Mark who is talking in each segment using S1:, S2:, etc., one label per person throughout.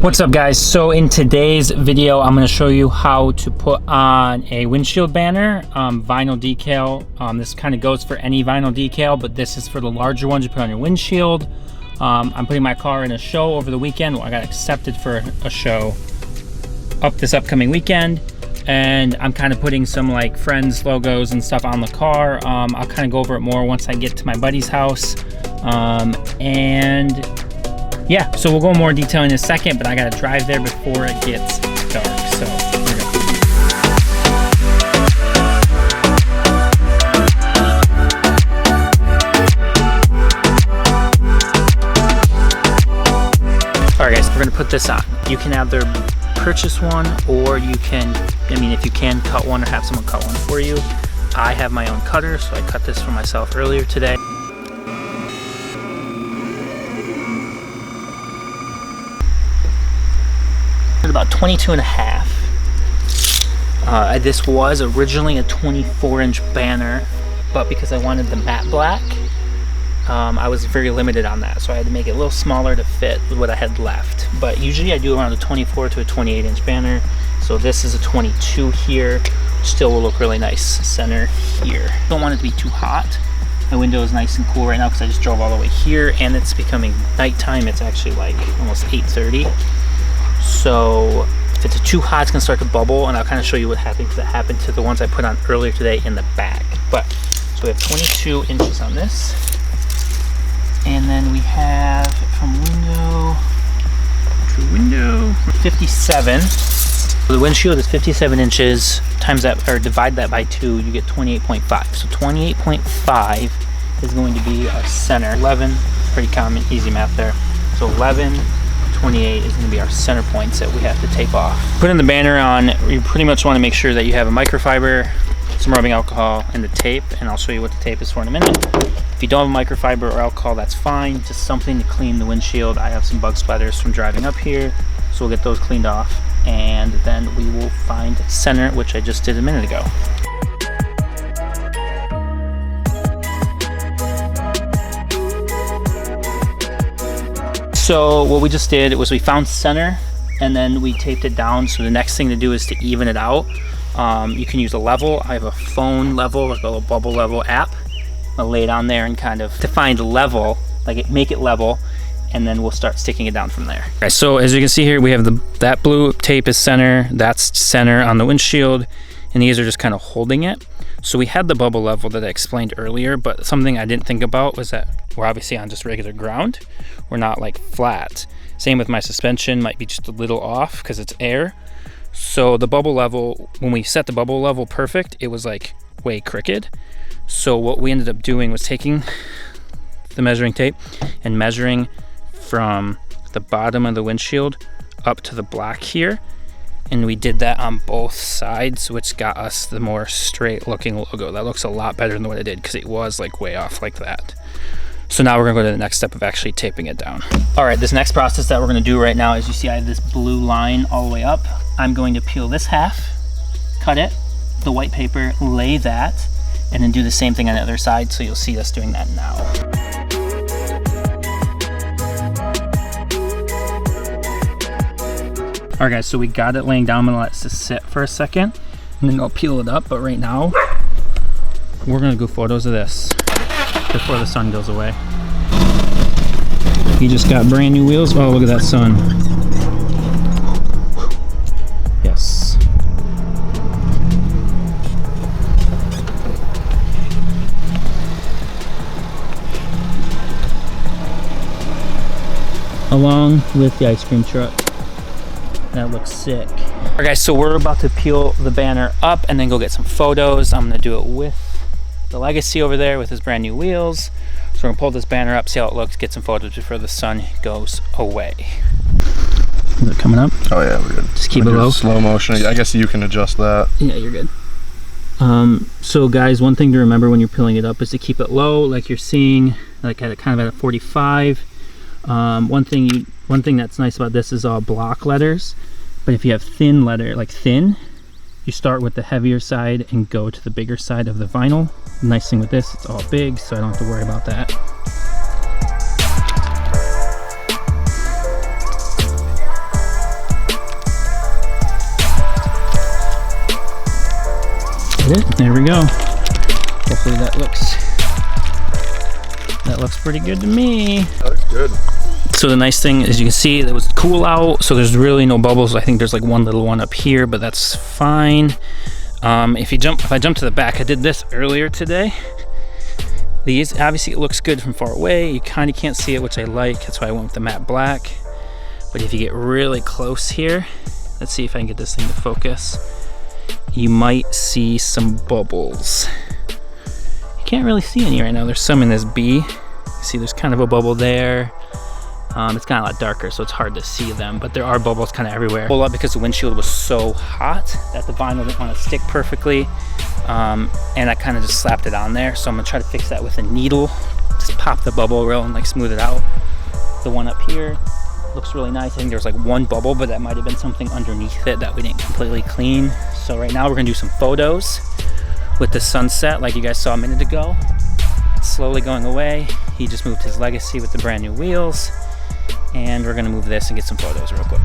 S1: What's up guys? So in today's video I'm going to show you how to put on a windshield banner, vinyl decal. This kind of goes for any vinyl decal, but this is for the larger ones you put on your windshield. I'm putting my car in a show over the weekend. Well, I got accepted for a show this upcoming weekend, and I'm kind of putting some like friends logos and stuff on the car. I'll kind of go over it more once I get to my buddy's house. And yeah, so we'll go more detail in a second, but I gotta drive there before it gets dark, so here we go. Alright guys, we're gonna put this on. You can either purchase one, or you can, if you can, cut one or have someone cut one for you. I have my own cutter, so I cut this for myself earlier today. About 22 and a half. This was originally a 24-inch banner, but because I wanted the matte black, I was very limited on that, so I had to make it a little smaller to fit what I had left. But usually I do around a 24 to a 28-inch banner, so this is a 22 here. Still will look really nice center here. Don't want it to be too hot. My window is nice and cool right now because I just drove all the way here, and it's becoming nighttime. It's actually like almost 8:30. So if it's too hot, it's gonna start to bubble, and I'll kind of show you what happened, because it happened to the ones I put on earlier today in the back. But so we have 22 inches on this, and then we have from window to window 57. So the windshield is 57 inches. Times that, or divide that by 2, you get 28.5. So 28.5 is going to be our center. 11, pretty common, easy math there. So 11. 28 is going to be our center points that we have to tape off. Putting the banner on, you pretty much want to make sure that you have a microfiber, some rubbing alcohol, and the tape, and I'll show you what the tape is for in a minute. If you don't have microfiber or alcohol, that's fine, just something to clean the windshield. I have some bug splatters from driving up here, so we'll get those cleaned off, and then we will find center, which I just did a minute ago. So what we just did was we found center, and then we taped it down. So the next thing to do is to even it out. You can use a level. I have a phone level, like a little bubble level app. I'll lay it on there and kind of define the level, make it level, and then we'll start sticking it down from there. All right, so as you can see here, we have that blue tape is center, that's center on the windshield, and these are just kind of holding it. So we had the bubble level that I explained earlier, but something I didn't think about was that we're obviously on just regular ground. We're not like flat. Same with my suspension, might be just a little off because it's air. So the bubble level, when we set the bubble level perfect, it was like way crooked. So what we ended up doing was taking the measuring tape and measuring from the bottom of the windshield up to the black here. And we did that on both sides, which got us the more straight looking logo. That looks a lot better than what it did, because it was like way off like that. So now we're gonna go to the next step of actually taping it down. All right, this next process that we're gonna do right now is, you see I have this blue line all the way up. I'm going to peel this half, cut it, the white paper, lay that, and then do the same thing on the other side. So you'll see us doing that now. All right guys, so we got it laying down. I'm gonna let it sit for a second, and then I'll peel it up. But right now, we're gonna go photos of this before the sun goes away. He just got brand new wheels. Oh, look at that sun. Yes. Along with the ice cream truck. That looks sick. All right guys, so we're about to peel the banner up and then go get some photos. I'm gonna do it with the Legacy over there with his brand new wheels. So we're gonna pull this banner up, see how it looks, get some photos before the sun goes away. Is it coming up? Oh yeah, we're good. Just keep it low.
S2: Slow motion, I guess you can adjust that.
S1: Yeah, you're good. So guys, one thing to remember when you're peeling it up is to keep it low, like you're seeing, like at kind of at a 45. One thing that's nice about this is all block letters, but if you have thin letter, like thin, you start with the heavier side and go to the bigger side of the vinyl. The nice thing with this, it's all big, so I don't have to worry about that. get it. There we go. Hopefully that looks pretty good to me.
S2: That looks good.
S1: So the nice thing is you can see it was cool out, so there's really no bubbles. I think there's like one little one up here, but that's fine. If I jump to the back, I did this earlier today. These, obviously it looks good from far away. You kind of can't see it, which I like. That's why I went with the matte black. But if you get really close here, let's see if I can get this thing to focus. You might see some bubbles. You can't really see any right now. There's some in this B. See, there's kind of a bubble there. It's kind of a lot darker, so it's hard to see them, but there are bubbles kind of everywhere. Pull up because the windshield was so hot that the vinyl didn't want to stick perfectly, and I kind of just slapped it on there. So I'm gonna try to fix that with a needle. Just pop the bubble real and like smooth it out. The one up here looks really nice. I think there's like one bubble, but that might have been something underneath it that we didn't completely clean. So right now we're gonna do some photos with the sunset, like you guys saw a minute ago. It's slowly going away. He just moved his Legacy with the brand new wheels. And we're gonna move this and get some photos real quick.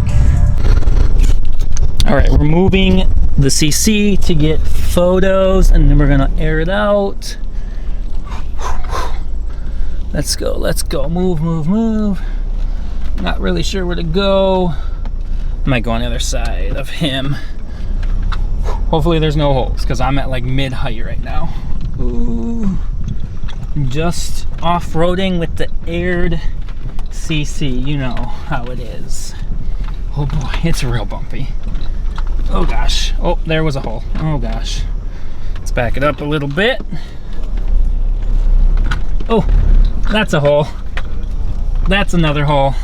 S1: All right, we're moving the CC to get photos, and then we're gonna air it out. Let's go, move, move, move. Not really sure where to go. I might go on the other side of him. Hopefully there's no holes, because I'm at like mid-height right now. Ooh. Just off-roading with the aired CC, you know how it is. Oh boy, it's real bumpy. Oh gosh. Oh, there was a hole. Oh gosh. Let's back it up a little bit. Oh, that's a hole. That's another hole.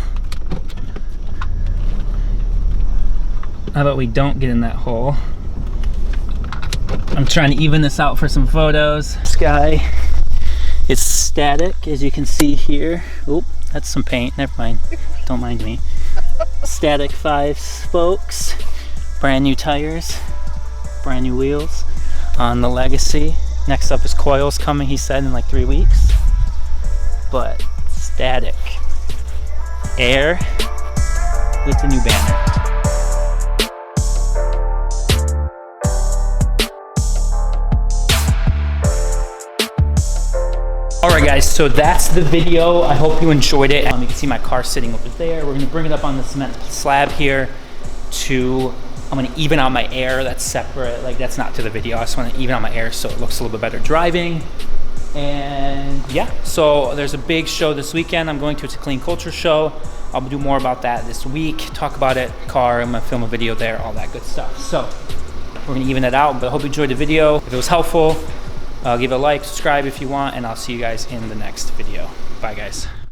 S1: How about we don't get in that hole? I'm trying to even this out for some photos. Sky is static, as you can see here. Oop. That's some paint, never mind, don't mind me. Static 5 spokes, brand new tires, brand new wheels on the Legacy. Next up is coils coming, he said, in like 3 weeks. But static air with the new banner. Alright guys, so that's the video. I hope you enjoyed it. You can see my car sitting over there. We're gonna bring it up on the cement slab here I'm gonna even out my air. That's separate, like that's not to the video. I just wanna even out my air so it looks a little bit better driving. And yeah, so there's a big show this weekend. I'm going to. It's a clean culture show. I'll do more about that this week, talk about it, car, I'm gonna film a video there, all that good stuff. So we're gonna even it out, but I hope you enjoyed the video. If it was helpful, give it a like, subscribe if you want, and I'll see you guys in the next video. Bye guys.